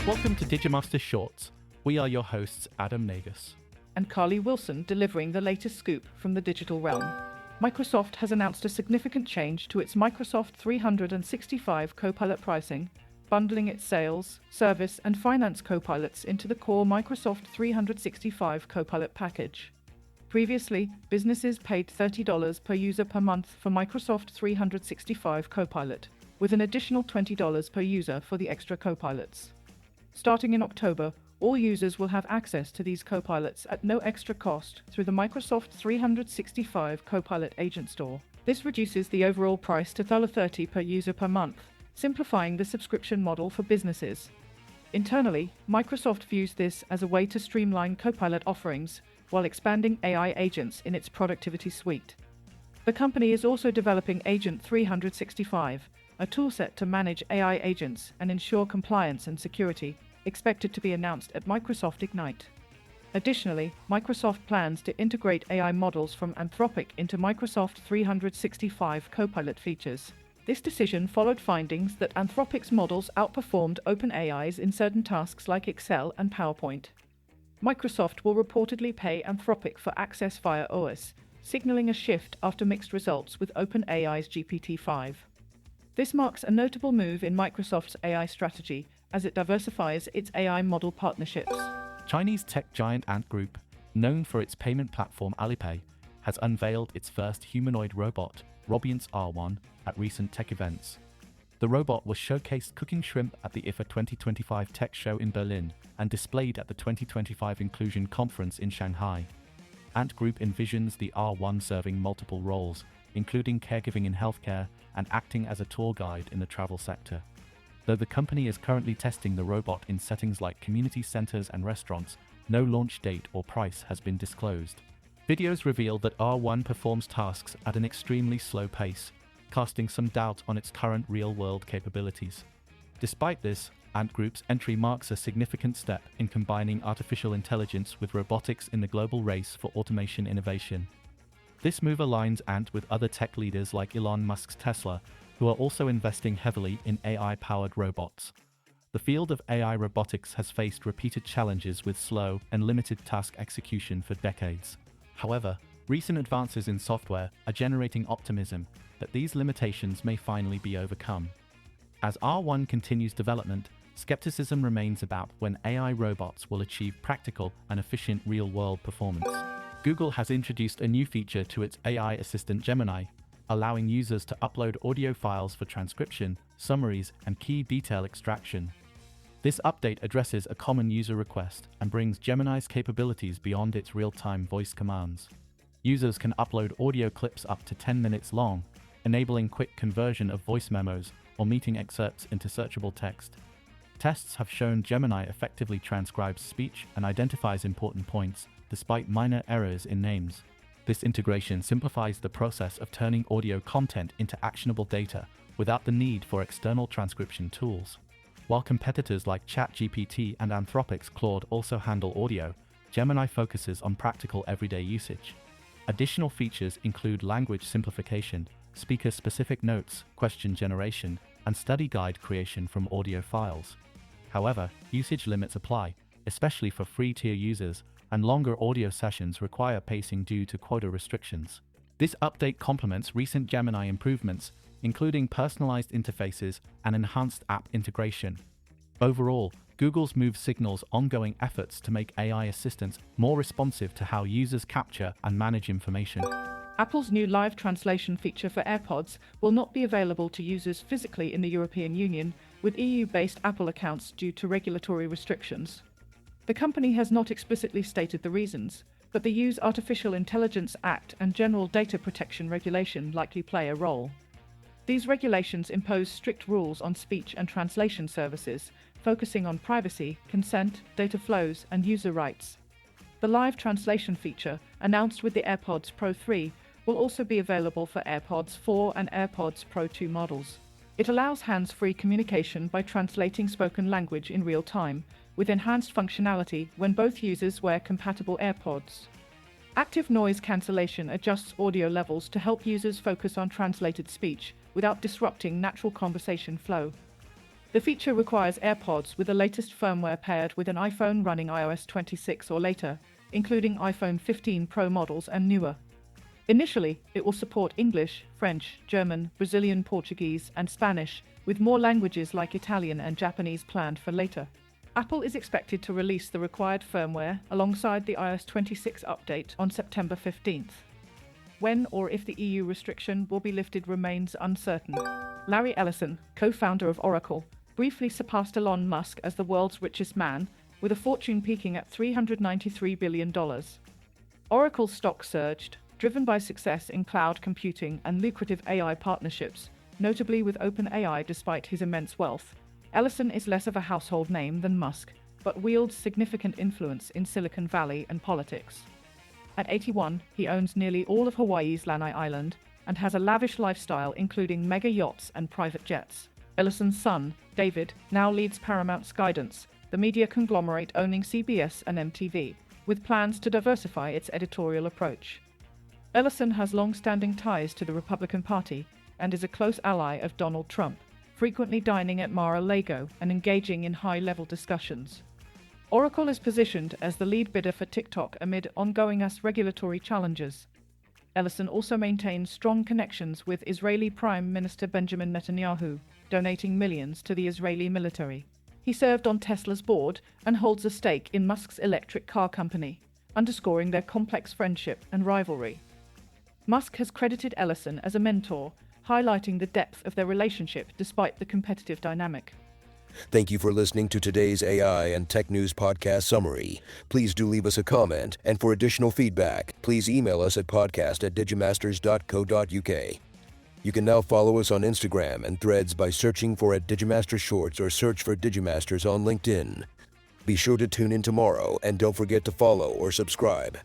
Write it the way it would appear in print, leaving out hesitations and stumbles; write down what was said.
Welcome to Digimasters Shorts. We are your hosts, Adam Nagus. And Carly Wilson, delivering the latest scoop from the digital realm. Microsoft has announced a significant change to its Microsoft 365 Copilot pricing, bundling its sales, service, and finance Copilots into the core Microsoft 365 Copilot package. Previously, businesses paid $30 per user per month for Microsoft 365 Copilot, with an additional $20 per user for the extra Copilots. Starting in October, all users will have access to these Copilots at no extra cost through the Microsoft 365 Copilot Agent Store. This reduces the overall price to $30 per user per month, simplifying the subscription model for businesses. Internally, Microsoft views this as a way to streamline Copilot offerings while expanding AI agents in its productivity suite. The company is also developing Agent 365, a toolset to manage AI agents and ensure compliance and security, expected to be announced at Microsoft Ignite. Additionally, Microsoft plans to integrate AI models from Anthropic into Microsoft 365 Copilot features. This decision followed findings that Anthropic's models outperformed OpenAI's in certain tasks like Excel and PowerPoint. Microsoft will reportedly pay Anthropic for access via OS, signaling a shift after mixed results with OpenAI's GPT-5. This marks a notable move in Microsoft's AI strategy as it diversifies its AI model partnerships. Chinese tech giant Ant Group, known for its payment platform Alipay, has unveiled its first humanoid robot, Robiance R1, at recent tech events. The robot was showcased cooking shrimp at the IFA 2025 Tech Show in Berlin and displayed at the 2025 Inclusion Conference in Shanghai. Ant Group envisions the R1 serving multiple roles, including caregiving in healthcare and acting as a tour guide in the travel sector. Though the company is currently testing the robot in settings like community centers and restaurants, no launch date or price has been disclosed. Videos reveal that R1 performs tasks at an extremely slow pace, casting some doubt on its current real-world capabilities. Despite this, Ant Group's entry marks a significant step in combining artificial intelligence with robotics in the global race for automation innovation. This move aligns Ant with other tech leaders like Elon Musk's Tesla, who are also investing heavily in AI-powered robots. The field of AI robotics has faced repeated challenges with slow and limited task execution for decades. However, recent advances in software are generating optimism that these limitations may finally be overcome. As R1 continues development, skepticism remains about when AI robots will achieve practical and efficient real-world performance. Google has introduced a new feature to its AI assistant Gemini, allowing users to upload audio files for transcription, summaries, and key detail extraction. This update addresses a common user request and brings Gemini's capabilities beyond its real-time voice commands. Users can upload audio clips up to 10 minutes long, enabling quick conversion of voice memos or meeting excerpts into searchable text. Tests have shown Gemini effectively transcribes speech and identifies important points, despite minor errors in names. This integration simplifies the process of turning audio content into actionable data without the need for external transcription tools. While competitors like ChatGPT and Anthropic's Claude also handle audio, Gemini focuses on practical everyday usage. Additional features include language simplification, speaker-specific notes, question generation, and study guide creation from audio files. However, usage limits apply, especially for free-tier users, and longer audio sessions require pacing due to quota restrictions. This update complements recent Gemini improvements, including personalized interfaces and enhanced app integration. Overall, Google's move signals ongoing efforts to make AI assistants more responsive to how users capture and manage information. Apple's new live translation feature for AirPods will not be available to users physically in the European Union, with EU-based Apple accounts due to regulatory restrictions. The company has not explicitly stated the reasons, but the EU Artificial Intelligence Act and General Data Protection Regulation likely play a role. These regulations impose strict rules on speech and translation services, focusing on privacy, consent, data flows, and user rights. The live translation feature, announced with the AirPods Pro 3, will also be available for AirPods 4 and AirPods Pro 2 models. It allows hands-free communication by translating spoken language in real time, with enhanced functionality when both users wear compatible AirPods. Active noise cancellation adjusts audio levels to help users focus on translated speech without disrupting natural conversation flow. The feature requires AirPods with the latest firmware paired with an iPhone running iOS 26 or later, including iPhone 15 Pro models and newer. Initially, it will support English, French, German, Brazilian Portuguese, and Spanish, with more languages like Italian and Japanese planned for later. Apple is expected to release the required firmware alongside the iOS 26 update on September 15th. When or if the EU restriction will be lifted remains uncertain. Larry Ellison, co-founder of Oracle, briefly surpassed Elon Musk as the world's richest man, with a fortune peaking at $393 billion. Oracle's stock surged, driven by success in cloud computing and lucrative AI partnerships, notably with OpenAI despite his immense wealth. Ellison is less of a household name than Musk, but wields significant influence in Silicon Valley and politics. At 81, he owns nearly all of Hawaii's Lanai Island and has a lavish lifestyle including mega yachts and private jets. Ellison's son, David, now leads Paramount's Guidance, the media conglomerate owning CBS and MTV, with plans to diversify its editorial approach. Ellison has long-standing ties to the Republican Party and is a close ally of Donald Trump, frequently dining at Mar-a-Lago and engaging in high-level discussions. Oracle is positioned as the lead bidder for TikTok amid ongoing US regulatory challenges. Ellison also maintains strong connections with Israeli Prime Minister Benjamin Netanyahu, donating millions to the Israeli military. He served on Tesla's board and holds a stake in Musk's electric car company, underscoring their complex friendship and rivalry. Musk has credited Ellison as a mentor, highlighting the depth of their relationship despite the competitive dynamic. Thank you for listening to today's AI and Tech News Podcast Summary. Please do leave us a comment, and for additional feedback, please email us at podcast@digimasters.co.uk. You can now follow us on Instagram and Threads by searching for @Digimasters Shorts or search for Digimasters on LinkedIn. Be sure to tune in tomorrow, and don't forget to follow or subscribe.